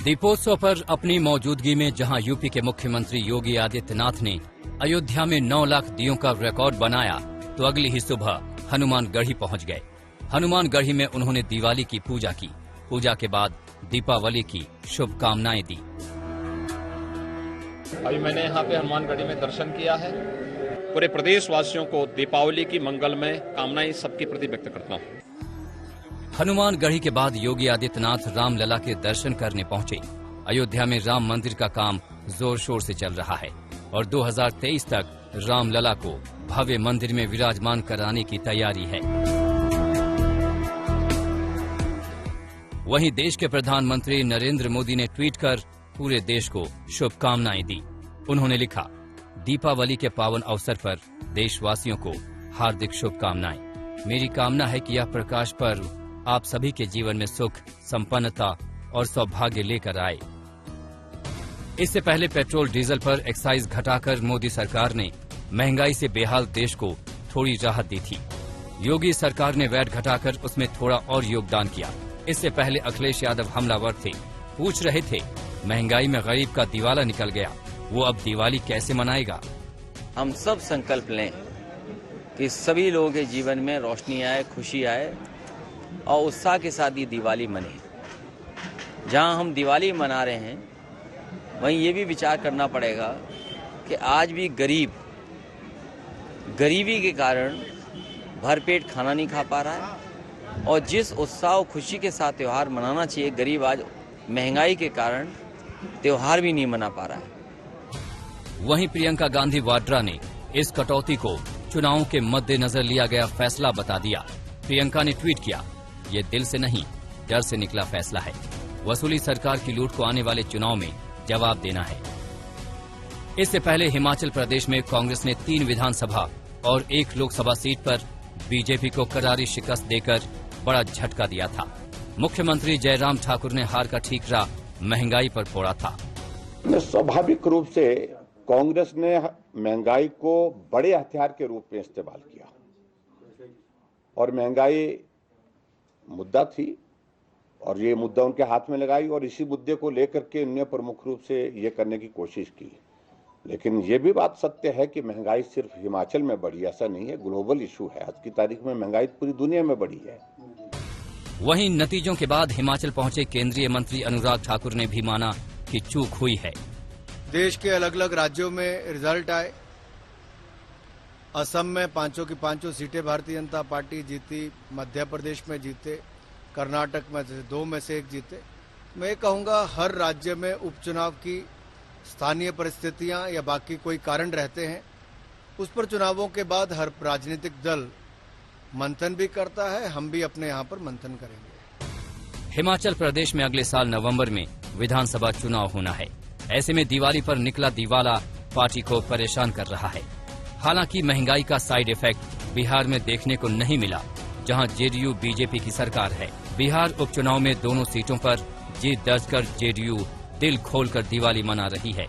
दीपोत्सव पर अपनी मौजूदगी में जहां यूपी के मुख्यमंत्री योगी आदित्यनाथ ने अयोध्या में 9 लाख दियों का रिकॉर्ड बनाया, तो अगली ही सुबह हनुमानगढ़ी पहुंच गए। हनुमानगढ़ी में उन्होंने दिवाली की पूजा की। पूजा के बाद दीपावली की शुभकामनाएं दी। अभी मैंने यहाँ पे हनुमानगढ़ी में दर्शन किया है। पूरे प्रदेशवासियों को दीपावली की मंगलमय कामनाएं सबके प्रति व्यक्त करता हूँ। हनुमानगढ़ी के बाद योगी आदित्यनाथ रामलला के दर्शन करने पहुंचे। अयोध्या में राम मंदिर का काम जोर शोर से चल रहा है और 2023 तक रामलला को भव्य मंदिर में विराजमान कराने की तैयारी है। वहीं देश के प्रधानमंत्री नरेंद्र मोदी ने ट्वीट कर पूरे देश को शुभकामनाएं दी। उन्होंने लिखा, दीपावली के पावन अवसर पर देशवासियों को हार्दिक शुभकामनाएं। मेरी कामना है कि यह प्रकाश पर्व आप सभी के जीवन में सुख, संपन्नता और सौभाग्य लेकर आए। इससे पहले पेट्रोल डीजल पर एक्साइज घटाकर मोदी सरकार ने महंगाई से बेहाल देश को थोड़ी राहत दी थी। योगी सरकार ने वैट घटाकर उसमें थोड़ा और योगदान किया। इससे पहले अखिलेश यादव हमलावर थे, पूछ रहे थे महंगाई में गरीब का दिवाला निकल गया, वो अब दिवाली कैसे मनाएगा। हम सब संकल्प लें कि सभी लोगों के जीवन में रोशनी आए, खुशी आए और उत्साह के साथ ये दिवाली मने। जहां हम दिवाली मना रहे हैं वहीं ये भी विचार करना पड़ेगा कि आज भी गरीब गरीबी के कारण भरपेट खाना नहीं खा पा रहा है और जिस उत्साह और खुशी के साथ त्यौहार मनाना चाहिए, गरीब आज महंगाई के कारण त्यौहार भी नहीं मना पा रहा है। वहीं प्रियंका गांधी वाड्रा ने इस कटौती को चुनावों के मद्देनजर लिया गया फैसला बता दिया। प्रियंका ने ट्वीट किया, ये दिल से नहीं डर से निकला फैसला है। वसूली सरकार की लूट को आने वाले चुनाव में जवाब देना है। इससे पहले हिमाचल प्रदेश में कांग्रेस ने 3 विधानसभा और 1 लोकसभा सीट पर बीजेपी को करारी शिकस्त देकर बड़ा झटका दिया था। मुख्यमंत्री जयराम ठाकुर ने हार का ठीकरा महंगाई पर फोड़ा था। स्वाभाविक रूप से कांग्रेस ने महंगाई को बड़े हथियार के रूप में इस्तेमाल किया और महंगाई मुद्दा थी और ये मुद्दा उनके हाथ में लगाई और इसी मुद्दे को लेकर के उन्होंने प्रमुख रूप से ये करने की कोशिश की। लेकिन ये भी बात सत्य है कि महंगाई सिर्फ हिमाचल में बढ़ी, ऐसा नहीं है, ग्लोबल इशू है। आज की तारीख में महंगाई पूरी दुनिया में बढ़ी है। वहीं नतीजों के बाद हिमाचल पहुंचे केंद्रीय मंत्री अनुराग ठाकुर ने भी माना कि चूक हुई है। देश के अलग अलग राज्यों में रिजल्ट आए। असम में 5 की 5 सीटें भारतीय जनता पार्टी जीती, मध्य प्रदेश में जीते, कर्नाटक में 2 में से 1 जीते। मैं कहूंगा हर राज्य में उपचुनाव की स्थानीय परिस्थितियां या बाकी कोई कारण रहते हैं, उस पर चुनावों के बाद हर राजनीतिक दल मंथन भी करता है। हम भी अपने यहाँ पर मंथन करेंगे। हिमाचल प्रदेश में अगले साल नवंबर में विधानसभा चुनाव होना है। ऐसे में दिवाली पर निकला दिवाला पार्टी को परेशान कर रहा है। हालांकि महंगाई का साइड इफेक्ट बिहार में देखने को नहीं मिला, जहां जेडीयू बीजेपी की सरकार है। बिहार उपचुनाव में दोनों सीटों पर जीत दर्ज कर जेडीयू दिल खोलकर दिवाली मना रही है।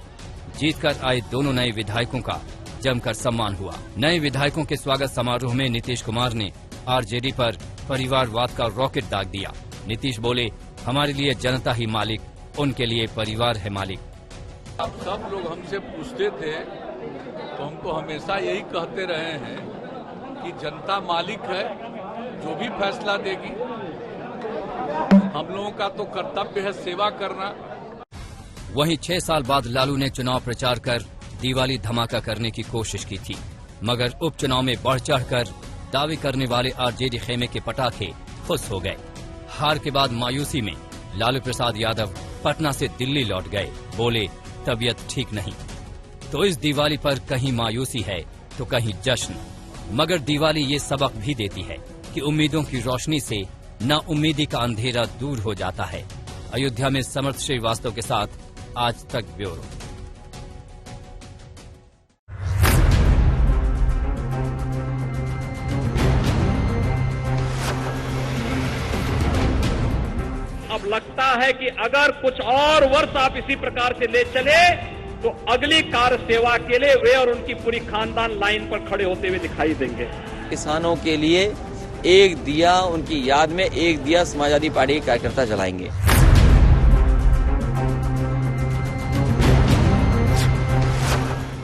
जीतकर आए दोनों नए विधायकों का जमकर सम्मान हुआ। नए विधायकों के स्वागत समारोह में नीतीश कुमार ने आरजेडी पर परिवारवाद का रॉकेट दाग दिया। नीतीश बोले, हमारे लिए जनता ही मालिक, उनके लिए परिवार है मालिक। आप सब लोग हमसे पूछते थे तो हम तो हमेशा यही कहते रहे हैं कि जनता मालिक है, जो भी फैसला देगी। हम लोगों का तो कर्तव्य है सेवा करना। वहीं 6 साल बाद लालू ने चुनाव प्रचार कर दिवाली धमाका करने की कोशिश की थी, मगर उपचुनाव में बढ़ चढ़कर दावे करने वाले आरजेडी खेमे के पटाखे खुश हो गए। हार के बाद मायूसी में लालू प्रसाद यादव पटना से दिल्ली लौट गए। बोले, तबीयत ठीक नहीं। तो इस दिवाली पर कहीं मायूसी है तो कहीं जश्न। मगर दिवाली ये सबक भी देती है कि उम्मीदों की रोशनी से नाउम्मीदी का अंधेरा दूर हो जाता है। अयोध्या में समर्थ श्रीवास्तव के साथ आज तक ब्यूरो। अब लगता है कि अगर कुछ और वर्ष आप इसी प्रकार से ले चले तो अगली कार सेवा के लिए वे और उनकी पूरी खानदान लाइन पर खड़े होते हुए दिखाई देंगे। किसानों के लिए एक दिया, उनकी याद में एक दिया समाजवादी पार्टी के कार्यकर्ता जलाएंगे।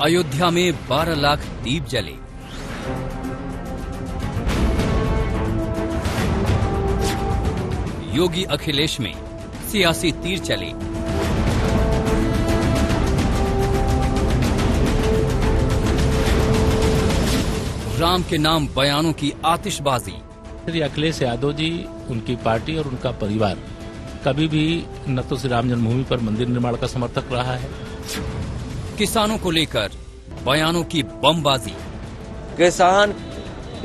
अयोध्या में 12 लाख दीप जले। योगी अखिलेश में सियासी तीर चले। राम के नाम बयानों की आतिशबाजी। श्री अखिलेश यादव जी, उनकी पार्टी और उनका परिवार कभी भी न तो श्री राम जन्मभूमि पर मंदिर निर्माण का समर्थक रहा है। किसानों को लेकर बयानों की बमबाजी। किसान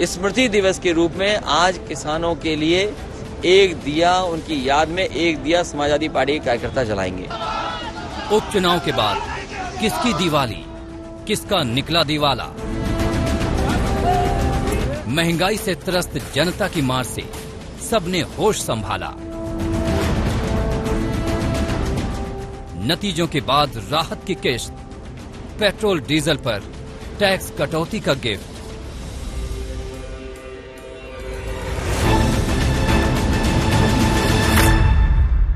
स्मृति दिवस के रूप में आज किसानों के लिए एक दिया, उनकी याद में एक दिया समाजवादी पार्टी के कार्यकर्ता जलाएंगे। उपचुनाव के बाद किसकी दिवाली, किसका निकला दिवाला। महंगाई से त्रस्त जनता की मार से सबने होश संभाला। नतीजों के बाद राहत की किस्त, पेट्रोल डीजल पर टैक्स कटौती का गिफ्ट।